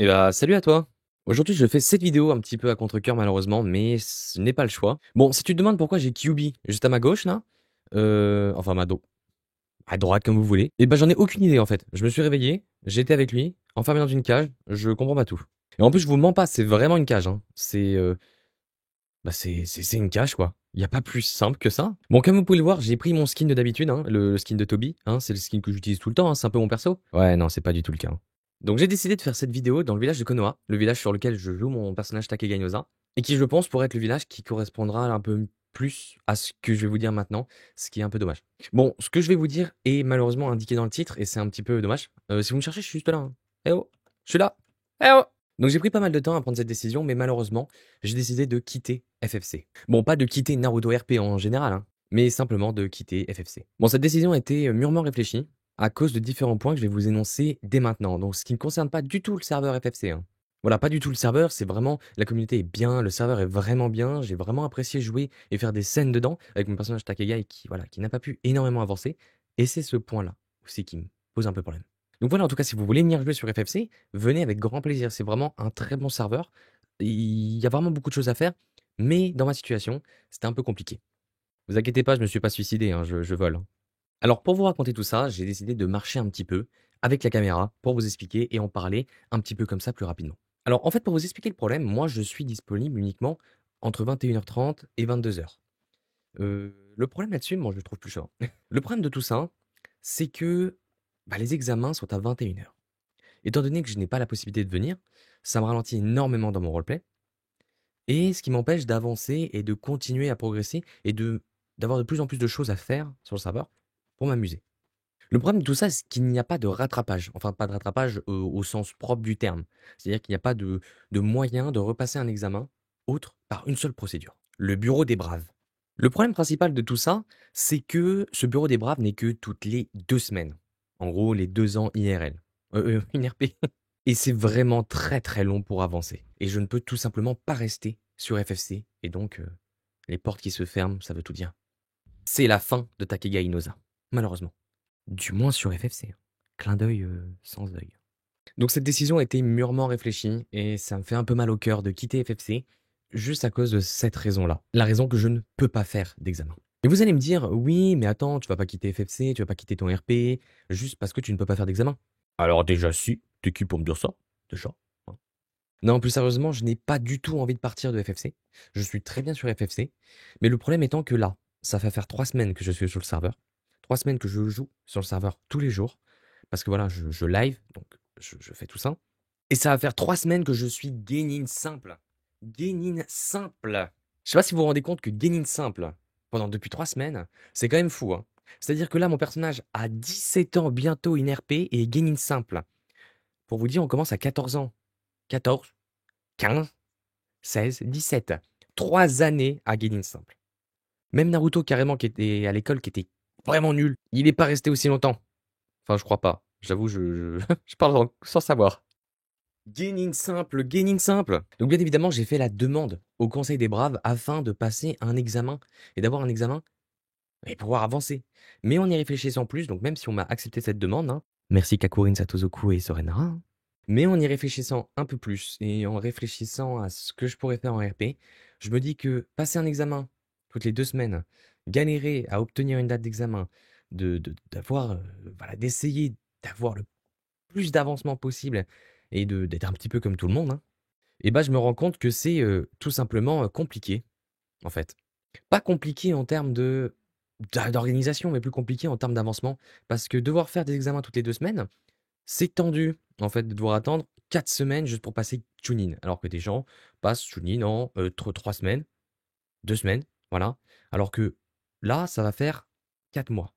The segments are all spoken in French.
Et bah, salut à toi. Aujourd'hui, je fais cette vidéo un petit peu à contre-cœur malheureusement, mais ce n'est pas le choix. Bon, si tu te demandes pourquoi j'ai QB juste à ma gauche là, enfin à droite comme vous voulez, et ben j'en ai aucune idée en fait. Je me suis réveillé, j'étais avec lui, enfermé dans une cage, je comprends pas tout. Et en plus, je vous mens pas, c'est vraiment une cage, hein. C'est une cage quoi. Il y a pas plus simple que ça. Bon, comme vous pouvez le voir, j'ai pris mon skin de d'habitude, hein, le skin de Toby, hein, c'est le skin que j'utilise tout le temps, hein, c'est un peu mon perso. Ouais, non, c'est pas du tout le cas, hein. Donc j'ai décidé de faire cette vidéo dans le village de Konoha, le village sur lequel je joue mon personnage Takega Inoza, et qui je pense pourrait être le village qui correspondra un peu plus à ce que je vais vous dire maintenant, ce qui est un peu dommage. Bon, ce que je vais vous dire est malheureusement indiqué dans le titre, et c'est un petit peu dommage. Si vous me cherchez, je suis juste là, hein. Eh oh, je suis là. Eh oh. Donc j'ai pris pas mal de temps à prendre cette décision, mais malheureusement, j'ai décidé de quitter FFC. Bon, pas de quitter Naruto RP en général, hein, mais simplement de quitter FFC. Bon, cette décision a été mûrement réfléchie, à cause de différents points que je vais vous énoncer dès maintenant. Donc, ce qui ne concerne pas du tout le serveur FFC, hein. Voilà, pas du tout le serveur, c'est vraiment la communauté est bien, le serveur est vraiment bien, j'ai vraiment apprécié jouer et faire des scènes dedans avec mon personnage Takega et qui n'a pas pu énormément avancer. Et c'est ce point-là aussi qui me pose un peu problème. Donc voilà, en tout cas, si vous voulez venir jouer sur FFC, venez avec grand plaisir. C'est vraiment un très bon serveur. Il y a vraiment beaucoup de choses à faire, mais dans ma situation, c'était un peu compliqué. Vous inquiétez pas, je me suis pas suicidé, hein, je vole, hein. Alors pour vous raconter tout ça, j'ai décidé de marcher un petit peu avec la caméra pour vous expliquer et en parler un petit peu comme ça plus rapidement. Alors en fait, pour vous expliquer le problème, moi je suis disponible uniquement entre 21h30 et 22h. Le problème là-dessus, moi je le trouve plus chaud. Le problème de tout ça, c'est que les examens sont à 21h. Étant donné que je n'ai pas la possibilité de venir, ça me ralentit énormément dans mon roleplay et ce qui m'empêche d'avancer et de continuer à progresser et d'avoir de plus en plus de choses à faire sur le serveur pour m'amuser. Le problème de tout ça, c'est qu'il n'y a pas de rattrapage. Enfin, pas de rattrapage au sens propre du terme. C'est-à-dire qu'il n'y a pas de moyen de repasser un examen autre par une seule procédure. Le bureau des braves. Le problème principal de tout ça, c'est que ce bureau des braves n'est que toutes les 2 semaines. En gros, les 2 ans IRL. Une RP. Et c'est vraiment très très long pour avancer. Et je ne peux tout simplement pas rester sur FFC. Et donc, les portes qui se ferment, ça veut tout dire. C'est la fin de Takega Inoza. Malheureusement. Du moins sur FFC. Clin d'œil, sans œil. Donc cette décision a été mûrement réfléchie et ça me fait un peu mal au cœur de quitter FFC, juste à cause de cette raison-là. La raison que je ne peux pas faire d'examen. Et vous allez me dire: «Oui, mais attends, tu vas pas quitter FFC, tu vas pas quitter ton RP, juste parce que tu ne peux pas faire d'examen». Alors déjà si, tu qui pour me dire ça? Déjà, hein. Non, plus sérieusement, je n'ai pas du tout envie de partir de FFC. Je suis très bien sur FFC, mais le problème étant que là, ça va faire 3 semaines que je suis sur le serveur. 3 semaines que je joue sur le serveur tous les jours, parce que voilà, je live, donc je fais tout ça. Et ça va faire 3 semaines que je suis Genin simple. Genin simple. Je sais pas si vous vous rendez compte que Genin simple, depuis 3 semaines, c'est quand même fou, hein. C'est-à-dire que là, mon personnage a 17 ans, bientôt une RP, et Genin simple. Pour vous dire, on commence à 14 ans. 14, 15, 16, 17. 3 années à Genin simple. Même Naruto, carrément, qui était à l'école, qui était vraiment nul, il n'est pas resté aussi longtemps. Enfin, je crois pas. J'avoue, je parle sans savoir. Gaining simple, gaining simple. Donc bien évidemment, j'ai fait la demande au Conseil des Braves afin de passer un examen et d'avoir un examen et pouvoir avancer. Mais en y réfléchissant plus, donc même si on m'a accepté cette demande, hein, merci Kakurin Satozoku et Sorenara, hein, mais en y réfléchissant un peu plus et en réfléchissant à ce que je pourrais faire en RP, je me dis que passer un examen toutes les 2 semaines, galérer à obtenir une date d'examen, d'avoir, voilà, d'essayer d'avoir le plus d'avancement possible et d'être un petit peu comme tout le monde, hein, et bah, je me rends compte que c'est, tout simplement, compliqué, en fait. Pas compliqué en termes d'organisation, mais plus compliqué en termes d'avancement. Parce que devoir faire des examens toutes les 2 semaines, c'est tendu, en fait, de devoir attendre 4 semaines juste pour passer Chunin. Alors que des gens passent Chunin en, 3 semaines, 2 semaines, voilà. Alors que là, ça va faire 4 mois.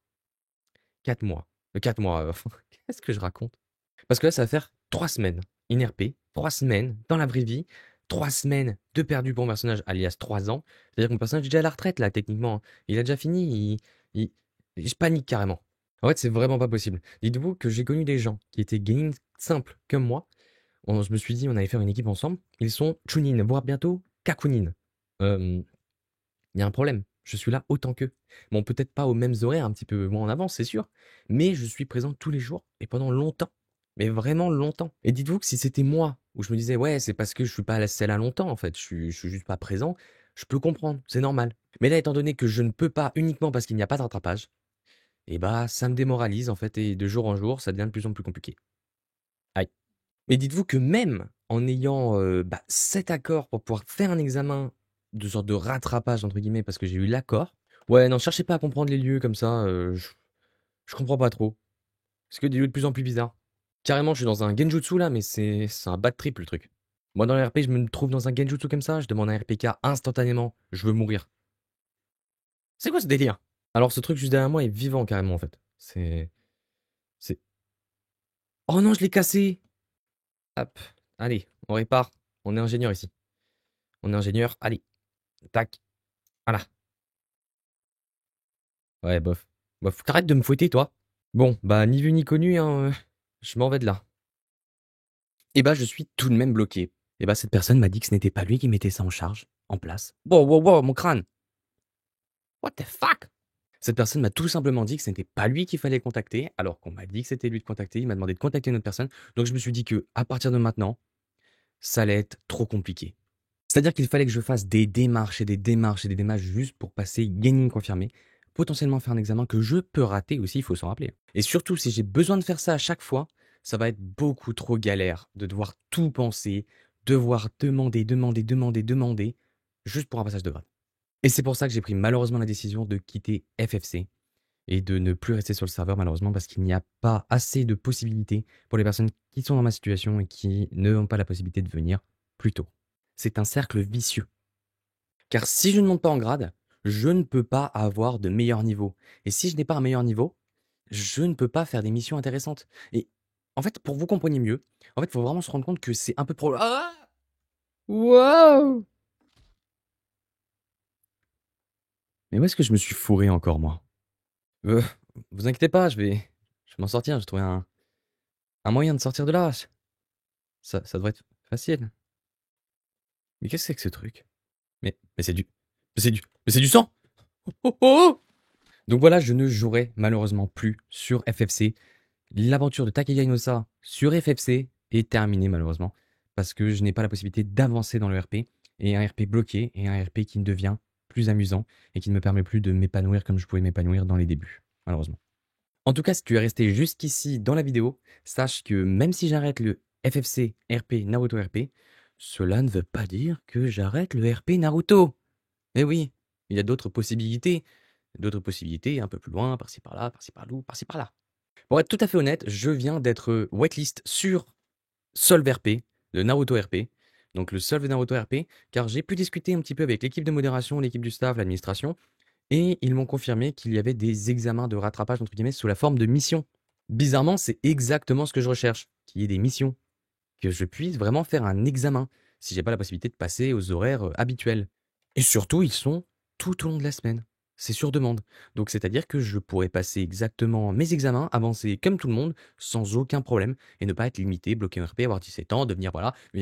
4 mois. 4 mois, qu'est-ce que je raconte? Parce que là, ça va faire 3 semaines INRP, 3 semaines dans la vraie vie, 3 semaines de perdu pour mon personnage, alias 3 ans. C'est-à-dire que mon personnage est déjà à la retraite là, techniquement, hein. Il a déjà fini, je panique carrément. En fait, c'est vraiment pas possible. Dites-vous que j'ai connu des gens qui étaient gaming simples comme moi. Je me suis dit: «On allait faire une équipe ensemble». Ils sont Chunin, voire bientôt Kakunin. Hem, il y a un problème, je suis là autant qu'eux. Bon, peut-être pas aux mêmes horaires, un petit peu moins en avance, c'est sûr, mais je suis présent tous les jours et pendant longtemps. Mais vraiment longtemps. Et dites-vous que si c'était moi, où je me disais: «Ouais, c'est parce que je suis pas assez là longtemps en fait, je suis juste pas présent», je peux comprendre, c'est normal. Mais là, étant donné que je ne peux pas uniquement parce qu'il n'y a pas de rattrapage, et bah, ça me démoralise en fait et de jour en jour, ça devient de plus en plus compliqué. Aïe. Mais dites-vous que même en ayant, cet accord pour pouvoir faire un examen de sorte de «rattrapage» entre guillemets parce que j'ai eu l'accord, ouais, non, cherchez pas à comprendre les lieux comme ça, je comprends pas trop. C'est que des lieux de plus en plus bizarres. Carrément, je suis dans un genjutsu là, mais c'est un bad trip le truc. Moi dans les RP, je me trouve dans un genjutsu comme ça, je demande un RPK instantanément, je veux mourir. C'est quoi ce délire? Alors ce truc juste derrière moi est vivant carrément en fait. C'est oh non, je l'ai cassé! Hop, allez, on répare. On est ingénieur ici. On est ingénieur, allez, tac, voilà. Ouais, bof. Bof, arrête de me fouetter toi. Bon, bah ni vu ni connu, hein, je m'en vais de là. Et bah je suis tout de même bloqué. Et bah cette personne m'a dit que ce n'était pas lui qui mettait ça en charge, en place. Wow, wow, wow, mon crâne! What the fuck? Cette personne m'a tout simplement dit que ce n'était pas lui qu'il fallait contacter, alors qu'on m'a dit que c'était lui de contacter. Il m'a demandé de contacter une autre personne. Donc je me suis dit que à partir de maintenant, ça allait être trop compliqué. C'est-à-dire qu'il fallait que je fasse des démarches et des démarches et des démarches juste pour passer gaming confirmé, potentiellement faire un examen que je peux rater aussi, il faut s'en rappeler. Et surtout, si j'ai besoin de faire ça à chaque fois, ça va être beaucoup trop galère de devoir tout penser, devoir demander, juste pour un passage de grade. Et c'est pour ça que j'ai pris malheureusement la décision de quitter FFC et de ne plus rester sur le serveur malheureusement parce qu'il n'y a pas assez de possibilités pour les personnes qui sont dans ma situation et qui n'ont pas la possibilité de venir plus tôt. C'est un cercle vicieux. Car si je ne monte pas en grade, je ne peux pas avoir de meilleur niveau. Et si je n'ai pas un meilleur niveau, je ne peux pas faire des missions intéressantes. Et en fait, pour que vous compreniez mieux, en fait, il faut vraiment se rendre compte que c'est un peu pro. Ah! Waouh! Mais où est-ce que je me suis fourré encore, moi? Euh, Vous inquiétez pas, je vais m'en sortir. J'ai trouvé un moyen de sortir de là. Ça devrait être facile. Mais qu'est-ce que c'est que ce truc? Mais c'est du, mais c'est du sang! Oh, oh, oh! Donc voilà, je ne jouerai malheureusement plus sur FFC. L'aventure de Takega Inosa sur FFC est terminée malheureusement parce que je n'ai pas la possibilité d'avancer dans le RP et un RP bloqué et un RP qui ne devient plus amusant et qui ne me permet plus de m'épanouir comme je pouvais m'épanouir dans les débuts, malheureusement. En tout cas, si tu es resté jusqu'ici dans la vidéo, sache que même si j'arrête le FFC RP Naruto RP, cela ne veut pas dire que j'arrête le RP Naruto. Eh oui, il y a d'autres possibilités un peu plus loin, par-ci par-là, par-ci par-là, par-ci par-là. Pour être tout à fait honnête, je viens d'être whitelist sur Solve RP, de Naruto RP, donc le Solve Naruto RP, car j'ai pu discuter un petit peu avec l'équipe de modération, l'équipe du staff, l'administration, et ils m'ont confirmé qu'il y avait des examens de rattrapage, entre guillemets, sous la forme de missions. Bizarrement, c'est exactement ce que je recherche, qu'il y ait des missions, que je puisse vraiment faire un examen, si j'ai pas la possibilité de passer aux horaires habituels. Et surtout, ils sont tout au long de la semaine. C'est sur demande. Donc c'est-à-dire que je pourrais passer exactement mes examens, avancer comme tout le monde, sans aucun problème, et ne pas être limité, bloqué en RP, avoir 17 ans, devenir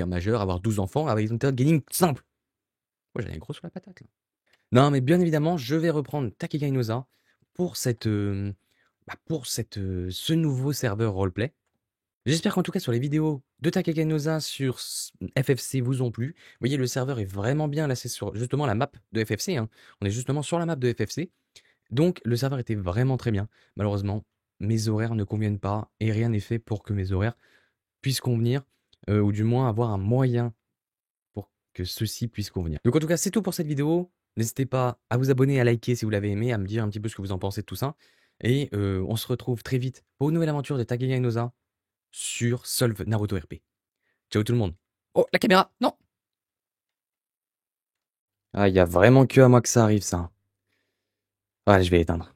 majeur, avoir 12 enfants, avec une méthode gaming simple. Moi j'avais gros sur la patate là. Non mais bien évidemment, je vais reprendre Takega Inosa pour ce nouveau serveur roleplay. J'espère qu'en tout cas sur les vidéos de Takeganosa sur FFC vous ont plu. Vous voyez, le serveur est vraiment bien, là c'est sur justement la map de FFC, hein. On est justement sur la map de FFC. Donc le serveur était vraiment très bien. Malheureusement, mes horaires ne conviennent pas et rien n'est fait pour que mes horaires puissent convenir, ou du moins avoir un moyen pour que ceux-ci puissent convenir. Donc en tout cas, c'est tout pour cette vidéo. N'hésitez pas à vous abonner, à liker si vous l'avez aimé, à me dire un petit peu ce que vous en pensez de tout ça. Et on se retrouve très vite pour une nouvelle aventure de Takeganosa sur Solve Naruto RP. Ciao tout le monde. Oh, la caméra, non! Ah, il y a vraiment que à moi que ça arrive, ça. Allez, je vais éteindre.